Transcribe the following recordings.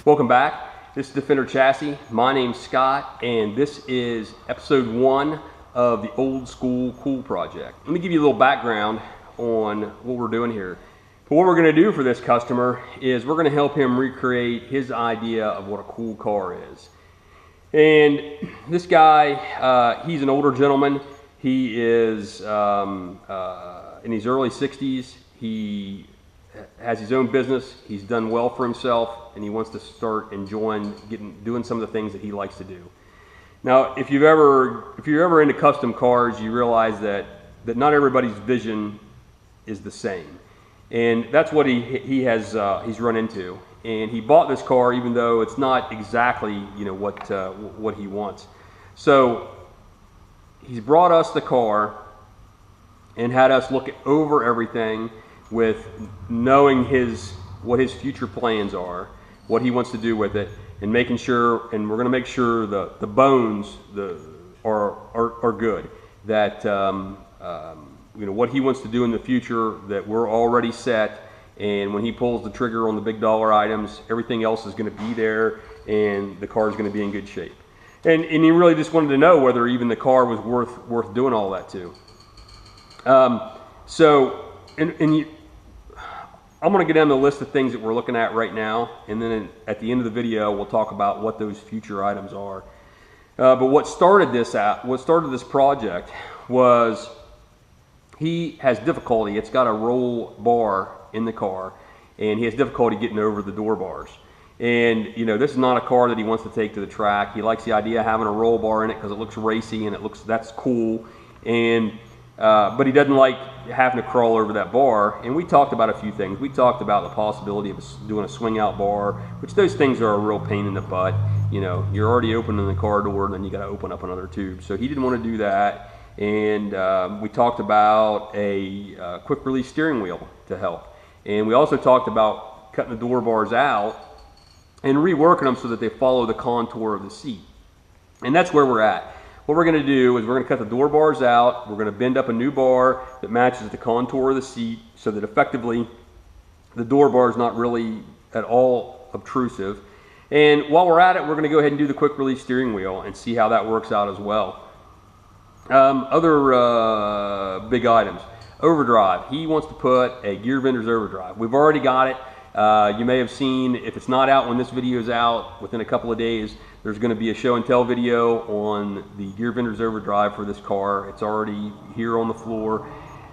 Welcome back. This is Defender Chassis. My name's Scott, and this is episode 1 of the Old School Cool project. Let me give you a little background on what we're doing here. But what we're going to do for this customer is we're going to help him recreate his idea of what a cool car is. And this guy, he's an older gentleman. He is in his early 60s. He has his own business. He's done well for himself, and he wants to start enjoying doing some of the things that he likes to do. Now, if you're ever into custom cars, you realize that not everybody's vision is the same, and that's what he's run into. And he bought this car even though it's not exactly what he wants. So he's brought us the car and had us look over everything with knowing what his future plans are, what he wants to do with it, and making sure, and we're going to make sure the bones are good, that what he wants to do in the future, that we're already set, and when he pulls the trigger on the big dollar items, everything else is going to be there, and the car is going to be in good shape. And he really just wanted to know whether even the car was worth doing all that to. I'm going to get down the list of things that we're looking at right now, and then at the end of the video we'll talk about what those future items are. But what started this project was he has difficulty. It's got a roll bar in the car, and he has difficulty getting over the door bars. And this is not a car that he wants to take to the track. He likes the idea of having a roll bar in it because it looks racy and that's cool. And but he doesn't like having to crawl over that bar. And we talked about a few things. We talked about the possibility of doing a swing out bar, which those things are a real pain in the butt. You're already opening the car door, and then you got to open up another tube. So he didn't want to do that. And we talked about a quick release steering wheel to help. And we also talked about cutting the door bars out and reworking them so that they follow the contour of the seat. And that's where we're at. What we're going to do is we're going to cut the door bars out. We're going to bend up a new bar that matches the contour of the seat so that effectively the door bar is not really at all obtrusive. And while we're at it, we're going to go ahead and do the quick release steering wheel and see how that works out as well. Other big items. Overdrive. He wants to put a gear vendor's overdrive. We've already got it. You may have seen, if it's not out when this video is out, within a couple of days, there's going to be a show and tell video on the gear vendor's overdrive for this car. It's already here on the floor.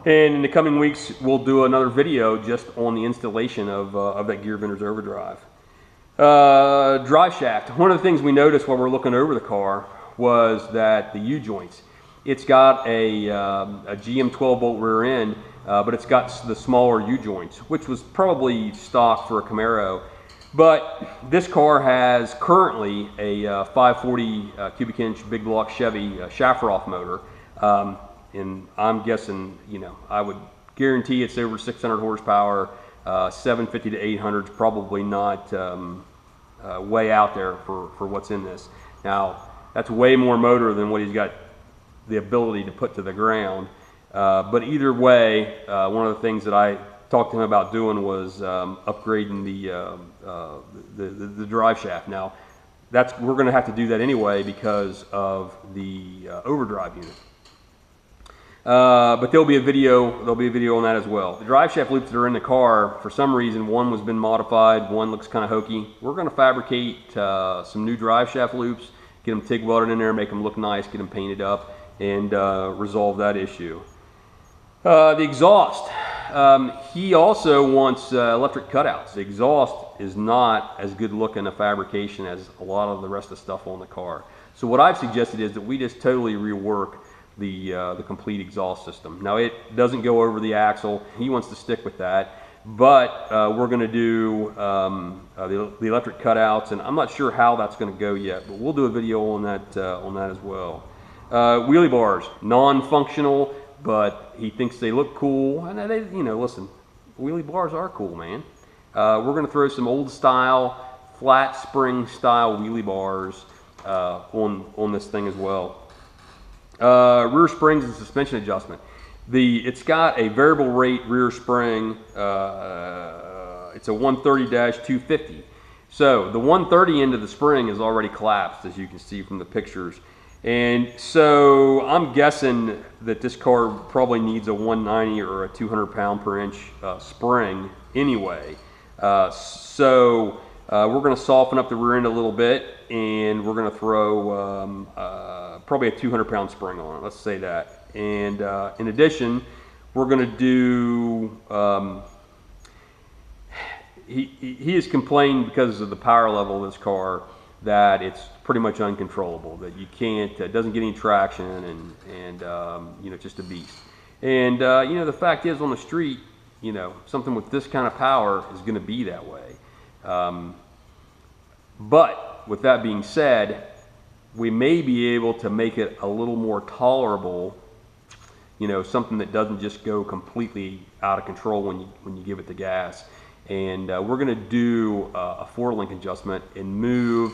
And in the coming weeks, we'll do another video just on the installation of that gear vendor's overdrive. Drive shaft. One of the things we noticed while we're looking over the car was that the U-joints. It's got a GM 12-bolt rear end, but it's got the smaller U-joints, which was probably stock for a Camaro. But this car has currently a 540 cubic inch big block Chevy Shafroth motor. And I'm guessing, I would guarantee it's over 600 horsepower, 750 to 800 is probably not way out there for what's in this. Now, that's way more motor than what he's got the ability to put to the ground. But either way, one of the things that I talked to him about doing was upgrading the drive shaft. Now, we're going to have to do that anyway because of the overdrive unit. But there'll be a video on that as well. The drive shaft loops that are in the car, for some reason, one was been modified, one looks kind of hokey. We're going to fabricate some new drive shaft loops, get them TIG welded in there, make them look nice, get them painted up, and resolve that issue. The exhaust. He also wants electric cutouts. The exhaust is not as good looking a fabrication as a lot of the rest of the stuff on the car. So what I've suggested is that we just totally rework the complete exhaust system. Now, it doesn't go over the axle. He wants to stick with that. But we're going to do the electric cutouts, and I'm not sure how that's going to go yet, but we'll do a video on that as well. Wheelie bars, non-functional, but he thinks they look cool. And they, listen, wheelie bars are cool, man. We're going to throw some old style, flat spring style wheelie bars on this thing as well. Rear springs and suspension adjustment. It's got a variable rate rear spring. It's a 130-250. So the 130 end of the spring is already collapsed, as you can see from the pictures. And so I'm guessing that this car probably needs a 190 or a 200 pound per inch spring anyway. So we're going to soften up the rear end a little bit, and we're going to throw probably a 200 pound spring on it, let's say that. And in addition, we're going to do, he has complained because of the power level of this car that it's pretty much uncontrollable, that you can't, it doesn't get any traction, and you know, just a beast. And you know, the fact is, on the street, you know, something with this kind of power is going to be that way. But with that being said, we may be able to make it a little more tolerable, you know, something that doesn't just go completely out of control when you give it the gas. And we're going to do a 4-link adjustment and move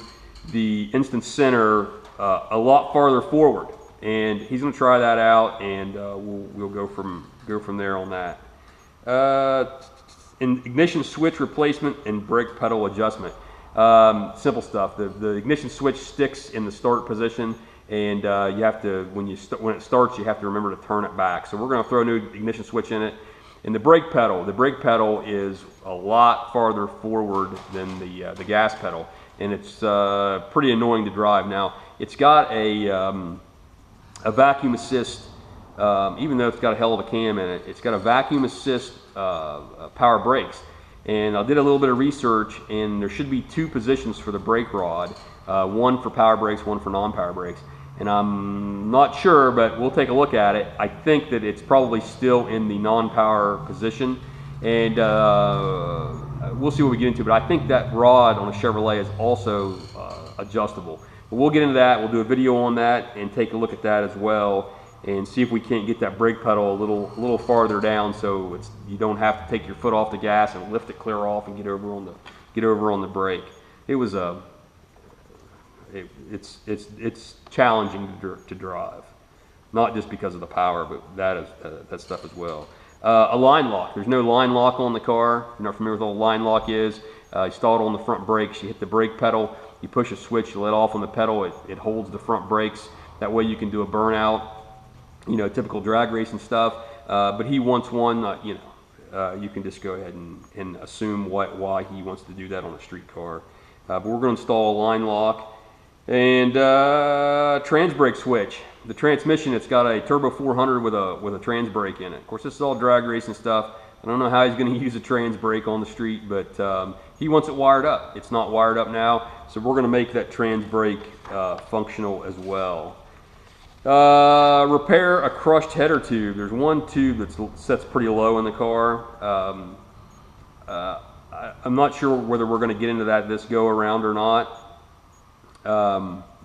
the instant center a lot farther forward. And he's going to try that out, and we'll go from there on that. Ignition switch replacement and brake pedal adjustment. Simple stuff. The ignition switch sticks in the start position, and you have to, when it starts, you have to remember to turn it back. So we're going to throw a new ignition switch in it. And the brake pedal is a lot farther forward than the gas pedal, and it's pretty annoying to drive. Now, it's got a vacuum assist, even though it's got a hell of a cam in it. It's got a vacuum assist power brakes. And I did a little bit of research, and there should be 2 positions for the brake rod, one for power brakes, one for non-power brakes. And I'm not sure, but we'll take a look at it. I think that it's probably still in the non-power position, and we'll see what we get into. But I think that rod on a Chevrolet is also adjustable. But we'll get into that. We'll do a video on that and take a look at that as well, and see if we can't get that brake pedal a little farther down, so you don't have to take your foot off the gas and lift it clear off and get over on the brake. It was it's challenging to drive, not just because of the power, but that stuff as well. A line lock. There's no line lock on the car. You're not familiar with what a line lock is. You install it on the front brakes. You hit the brake pedal. You push a switch. You let off on the pedal. It holds the front brakes. That way you can do a burnout. You know, typical drag racing stuff. But he wants one. You know, you can just go ahead and assume why he wants to do that on a street car. But we're going to install a line lock. And trans brake switch. The transmission, it's got a turbo 400 with a trans brake in it. Of course, this is all drag racing stuff. I don't know how he's going to use a trans brake on the street, but he wants it wired up. It's not wired up now, so we're going to make that trans brake functional as well. Repair a crushed header tube. There's one tube that sets pretty low in the car. I'm not sure whether we're going to get into that this go around or not.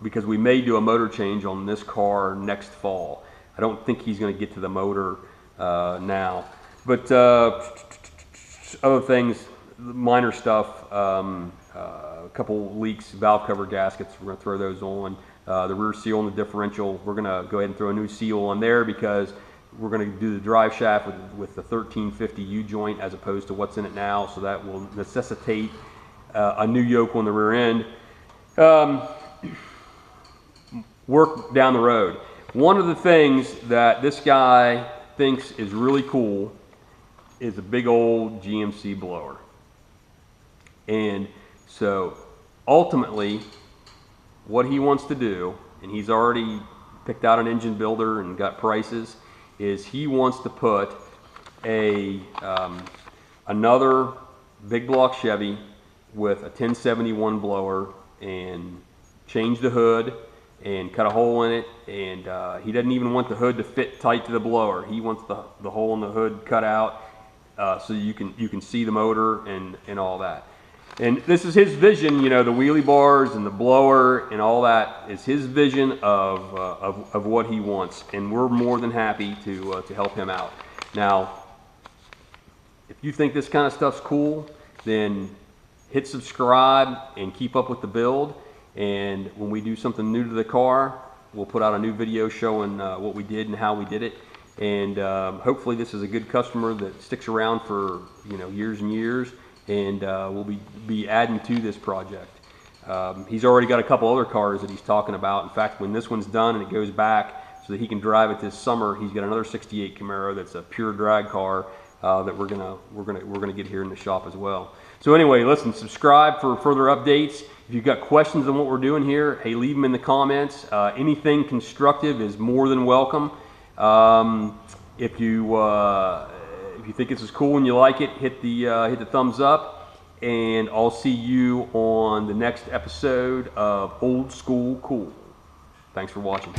Because we may do a motor change on this car next fall. I don't think he's going to get to the motor now. But other things, minor stuff, a couple leaks, valve cover gaskets, we're going to throw those on. The rear seal and the differential, we're going to go ahead and throw a new seal on there, because we're going to do the drive shaft with the 1350 U-joint as opposed to what's in it now, so that will necessitate a new yoke on the rear end. Work down the road. One of the things that this guy thinks is really cool is a big old GMC blower. And so ultimately what he wants to do, and he's already picked out an engine builder and got prices, is he wants to put another big block Chevy with a 1071 blower and change the hood and cut a hole in it, and he doesn't even want the hood to fit tight to the blower. He wants the hole in the hood cut out so you can see the motor and all that. And this is his vision, you know, the wheelie bars and the blower and all that is his vision of what he wants, and we're more than happy to help him out. Now, if you think this kind of stuff's cool, then hit subscribe and keep up with the build. And when we do something new to the car, we'll put out a new video showing what we did and how we did it. And hopefully this is a good customer that sticks around for, you know, years and years. and we'll be adding to this project. He's already got a couple other cars that he's talking about. In fact, when this one's done and it goes back so that he can drive it this summer, he's got another '68 Camaro that's a pure drag car that we're gonna get here in the shop as well. So anyway, listen, subscribe for further updates. If you've got questions on what we're doing here, hey, leave them in the comments. Anything constructive is more than welcome. If you think this is cool and you like it, hit the thumbs up, and I'll see you on the next episode of Old School Cool. Thanks for watching.